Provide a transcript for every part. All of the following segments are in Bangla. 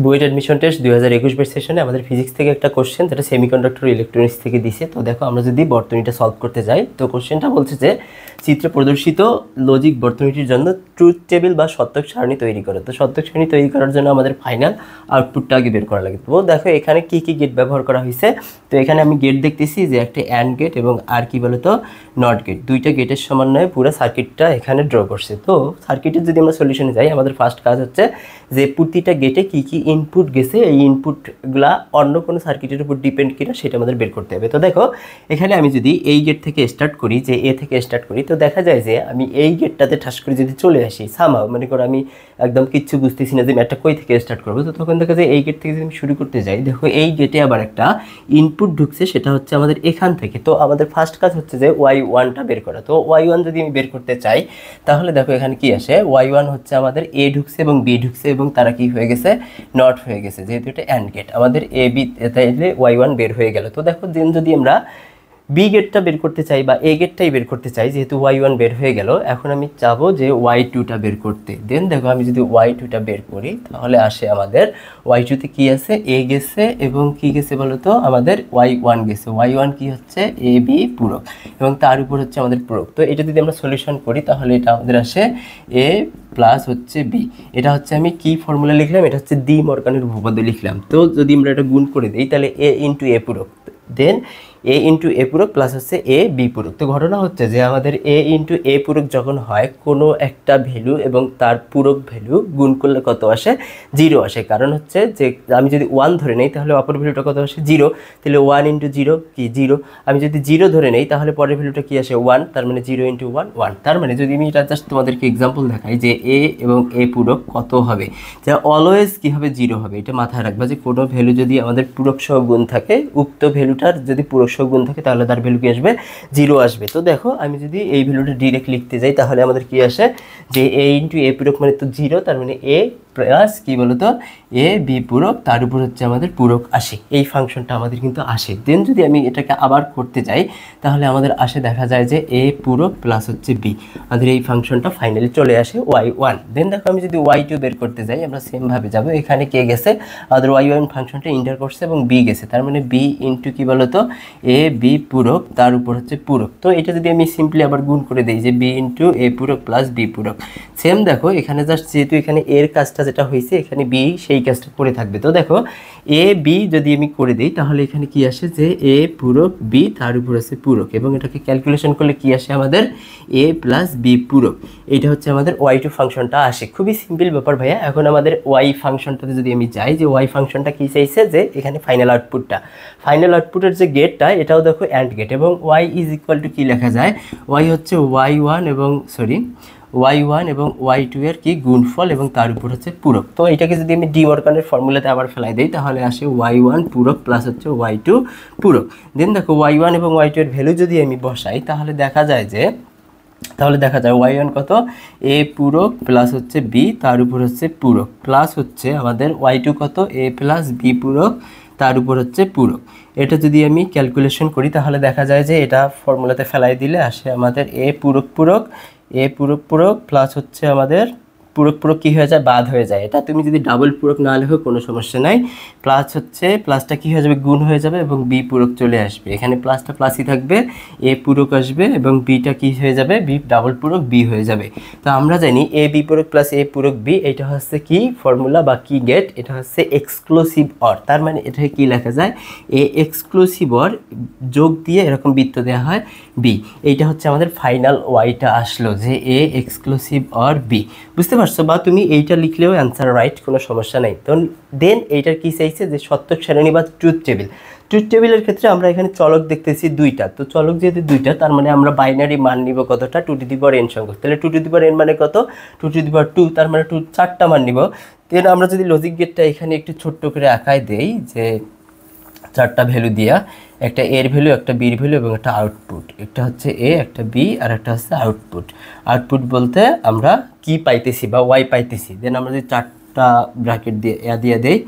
বুয়েট অ্যাডমিশন টেস্ট 2021 ব্যাচ সেশনে আমাদের ফিজিক্স থেকে একটা কোশ্চেন, যেটা সেমিকন্ডাক্টর ইলেকট্রনিক্স থেকে দিছে। তো দেখো, আমরা যদি বর্তনীটা সলভ করতে যাই, তো কোশ্চেনটা বলছে যে চিত্রে প্রদর্শিত লজিক বর্তনীটির জন্য ট্রুথ টেবিল বা সত্যক সারণী তৈরি করো। তো সত্যক সারণী তৈরি করার জন্য আমাদের ফাইনাল আউটপুটটা আগে বের করা লাগে। তো দেখো এখানে কি কি গেট ব্যবহার করা হয়েছে। তো এখানে আমি গেট দেখতেছি যে একটা অ্যান্ড গেট এবং আর কি বলতো নট গেট, দুইটা গেটের সমন্বয়ে পুরো সার্কিটটা এখানে ড্র করছে। তো সার্কিটের যদি আমরা সলিউশনে যাই, আমাদের ফার্স্ট কাজ হচ্ছে যে প্রতিটা গেটে কি কি ইনপুট গেছে, এই ইনপুটগুলা অন্য কোনো সার্কিটের উপর ডিপেন্ড কিনা সেটা আমাদের বের করতে হবে। তো দেখো এখানে আমি যদি এই গেট থেকে স্টার্ট করি, যে এ থেকে স্টার্ট করি, তো দেখা যায় যে আমি এই গেটটাতে ঠাস করে যদি চলে আসি সামাও, মনে করো আমি একদম কিচ্ছু বুঝতেছি না যে ম্যাটটা কই থেকে স্টার্ট করবো, তো তখন দেখা যায় এই গেট থেকে যদি আমি শুরু করতে যাই, দেখো এই গেটে আবার একটা ইনপুট ঢুকছে, সেটা হচ্ছে আমাদের এখান থেকে। তো আমাদের ফার্স্ট কাজ হচ্ছে যে y1টা বের করা। তো y1 যদি আমি বের করতে চাই, তাহলে দেখো এখানে কি আসে, y1 হচ্ছে আমাদের এ ঢুকছে এবং বি ঢুকছে এবং তারা কি হয়ে গেছে, নট হয়ে গেছে, যেহেতু এটা অ্যান্ড গেট। আমাদের এ বি তাইলে y1 বের হয়ে গেল। তো দেখো দেন যদি আমরা বি গেটটা বের করতে চাই বা এ গেটটাই বের করতে চাই, যেহেতু y1 বের হয়ে গেল, এখন আমি চাবো যে y2টা বের করতে। দেন দেখো আমি যদি y2টা বের করি, তাহলে আসে আমাদের y2তে কি আছে, এ গেছে এবং কি গেছে বলতো, আমাদের y1 গেছে। y1 কি হচ্ছে, এ বি পূরক এবং তার উপর হচ্ছে আমাদের পূরক। তো এটা যদি আমরা সলিউশন করি, তাহলে এটা আমাদের আসে এ প্লাস হচ্ছে বি। এটা হচ্ছে আমি কি ফর্মুলা লিখলাম, এটা হচ্ছে ডি মর্গানের উপপাদ্য লিখলাম। তো যদি আমরা এটা গুণ করে দিই, তাহলে এ ইন্টু এ পূরক, দেন এ ইন্টু এ পূরক প্লাস হচ্ছে এ বি পূরক। তো ঘটনা হচ্ছে যে আমাদের এ ইন্টু এ পূরক যখন হয়, কোনো একটা ভ্যালু এবং তার পূরক ভ্যালু গুণ করলে কত আসে, 0 আসে। কারণ হচ্ছে যে আমি যদি 1 ধরে নেই, তাহলে অপর ভ্যালুটা কত আসে, 0। তাহলে 1 ইন্টু 0 কি 0। আমি যদি 0 ধরে নেই, তাহলে পরের ভ্যালুটা কি আসে, 1। তার মানে 0 ইন্টু 1 1। তার মানে যদি আমি এটা জাস্ট তোমাদেরকে এক্সাম্পল দেখাই যে এ এবং এ পূরক কত হবে, যা অলওয়েজ কী হবে, 0 হবে। এটা মাথায় রাখবা যে কোনো ভ্যালু যদি আমাদের পূরক সহ গুণ থাকে, উক্ত ভ্যালুটার যদি পূরক সহ গুণ থাকে, তাহলে তার ভ্যালু কি আসবে, 0 আসবে। তো দেখো আমি যদি এই ভ্যালুটা ডিরেক্ট লিখতে যাই, তাহলে আমাদের কি আসে যে এ ইন্টু এ পূরক মানে তো 0, তার মানে এ প্লাস কি বলতো এ বি পূরক, তার উপর হচ্ছে আমাদের পূরক আসে। এই ফাংশনটা আমাদের কিন্তু আসে। দেন যদি আমি এটাকে আবার করতে যাই, তাহলে আমাদের আসে দেখা যায় যে এ পূরক প্লাস হচ্ছে বি, আমাদের এই ফাংশনটা ফাইনালি চলে আসে y1। দেন দেখো আমি যদি y2 বের করতে যাই, আমরা সেমভাবে যাব। এখানে কে গেছে, আমাদের y1 ফাংশনটা ইন্টার করছে এবং বি গেছে, তার মানে বি ইন্টু কি বলতো এ বি পূরক, তার উপর হচ্ছে পূরক। তো এটা যদি আমি সিম্পলি আবার গুণ করে দিই যে বি ইন্টু এ পূরক প্লাস বি পূরক, সেম দেখো এখানে জাস্ট যেহেতু এখানে এর কাজটা যেটা হয়েছে, এখানে বি সেই কাজটা করে থাকবে। তো দেখো এ বি যদি আমি করে দিই, তাহলে এখানে কি আসে যে এ পূরক বি, তার উপর আছে পূরক, এবং এটাকে ক্যালকুলেশন করলে কি আসে আমাদের এ প্লাস বি পূরক। এইটা হচ্ছে আমাদের y2 ফাংশনটা আসে। খুবই সিম্পল ব্যাপার ভাইয়া। এখন আমাদের y ফাংশনটাতে যদি আমি যাই, যে y ফাংশনটা কি চাইছে, যে এখানে ফাইনাল আউটপুটের যে গেটটা, এটাও দেখো অ্যান্ড গেট, এবং y ইজ ইকুয়াল টু কি লেখা যায়, y হচ্ছে y1 এবং y1 এবং y2 এর কি গুণফল এবং তার উপর হচ্ছে পূরক। তো এটাকে যদি আমি ডি মর্গানের ফর্মুলাতে আবার ফেলাই দিই, তাহলে আসে y1 পূরক প্লাস হচ্ছে y2 পূরক। দেন দেখো y1 এবং y2 এর ভ্যালু যদি আমি বসাই, তাহলে দেখা যায় y1 কত, এ পূরক প্লাস হচ্ছে বি, তার উপর হচ্ছে পূরক, প্লাস হচ্ছে আমাদের y2 কত, এ প্লাস বি পূরক, তার উপর হচ্ছে পূরক। এটা যদি আমি ক্যালকুলেশন করি, তাহলে দেখা যায় যে এটা ফর্মুলাতে ফেলাই দিলে আসে আমাদের এ পূরক পূরক প্লাস হচ্ছে আমাদের পূরক কী হয়ে যায়, বাদ হয়ে যায়। এটা তুমি যদি ডাবল পূরক না লেখো কোনো সমস্যা নাই, প্লাসটা কী হয়ে যাবে, গুণ হয়ে যাবে এবং বি পূরক চলে আসবে। এখানে প্লাসটা প্লাসই থাকবে, এ পূরক আসবে এবং বিটা কী হয়ে যাবে, বি ডাবল পূরক বি হয়ে যাবে। তো আমরা জানি এ বি পূরক প্লাস এ পূরক বি, এটা হচ্ছে কি ফর্মুলা বা কি গেট, এটা হচ্ছে এক্সক্লুসিভ অর। তার মানে এটাকে কি লেখা যায়, এ এক্সক্লুসিভ অর যোগ দিয়ে এরকম বৃত্ত দেওয়া হয় বি। এইটা হচ্ছে আমাদের ফাইনাল ওয়াইটা আসলো, যে এ এক্সক্লুসিভ অর বি। বুঝতে পারছো? বা তুমি এইটা লিখলেও অ্যান্সার রাইট, কোনো সমস্যা নেই। তো দেন এইটার কি চাইছে, যে সত্যক সারণী বা ট্রুথ টেবিলের ক্ষেত্রে আমরা এখানে চলক দেখতেছি দুইটা। তো চলক যেহেতু দুইটা, তার মানে আমরা বাইনারি মান নিব কতটা, 2n সংখ্যক। তাহলে 2n মানে কত, 2, তার মানে 4টা মান নিব। দেন আমরা যদি লজিক গেটটা এখানে একটু ছোট্ট করে আঁকায় দেই, যে 4টা ভ্যালু দিয়া, একটা এর ভ্যালু, একটা বির ভ্যালু এবং একটা আউটপুট, একটা হচ্ছে এ, একটা বি আর একটা হচ্ছে আউটপুট বলতে আমরা কি পাইতেছি বা ওয়াই পাইতেছি। দেন আমরা যদি 4টা ব্র্যাকেট দিয়ে দেই,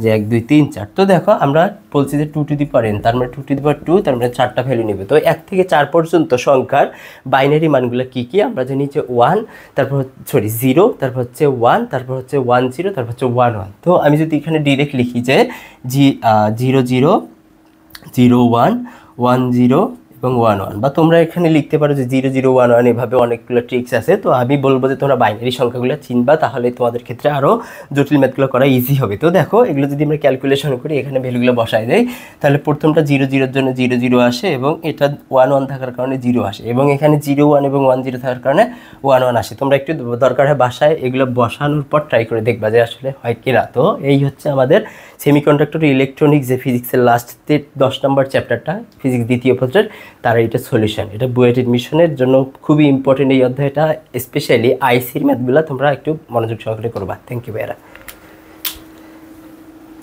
যে 1 2 3 4। তো দেখো আমরা বলছি যে 2 টু দি পাওয়ার n, তার মানে 2 টু দি পাওয়ার 2, তার মানে 4টা ভ্যালু নেবে। তো 1 থেকে 4 পর্যন্ত সংখ্যার বাইনারি মানগুলো কি কি? আমরা জানি যে 1, তারপর 0, তারপর হচ্ছে 1, তারপর হচ্ছে 1 0, তারপর হচ্ছে 1 1। তো আমি যদি এখানে ডিরেক্ট লিখি যে 0 0 0 1 1 0 এবং 1 1, বা তোমরা এখানে লিখতে পারো যে 0 0 1 1, এভাবে অনেকগুলো ট্রিক্স আছে। তো আমি বলবো যে তোমরা বাইনারি সংখ্যাগুলো চিনবা, তাহলে তোমাদের ক্ষেত্রে আরও জটিল ম্যাথগুলো করা ইজি হবে। তো দেখো এগুলো যদি আমরা ক্যালকুলেশন করি, এখানে ভ্যালুগুলো বসাই দেই, তাহলে প্রথমটা 0 0 জন্য 0 0 আসে, এবং এটা 1 1 থাকার কারণে 0 আসে, এবং এখানে 0 1 এবং 1 0 থাকার কারণে 1 1 আসে। তোমরা একটু দরকার হয় বাসায় এগুলো বসানোর পর ট্রাই করে দেখবা যে আসলে হয় কিনা। তো এই হচ্ছে আমাদের সেমিকন্ডাক্টর ইলেকট্রনিক্স যে ফিজিক্সের লাস্টে 10 নম্বর চ্যাপ্টারটা, ফিজিক্স দ্বিতীয় পত্রের, তার এটা সলিউশন। এটা বুয়েট এডমিশনের জন্য খুবই ইম্পর্টেন্ট এই অধ্যায়টা, স্পেশালি আইসির ম্যাথগুলো তোমরা একটু মনোযোগ সহকারে করবা। থ্যাংক ইউ ভাইয়া।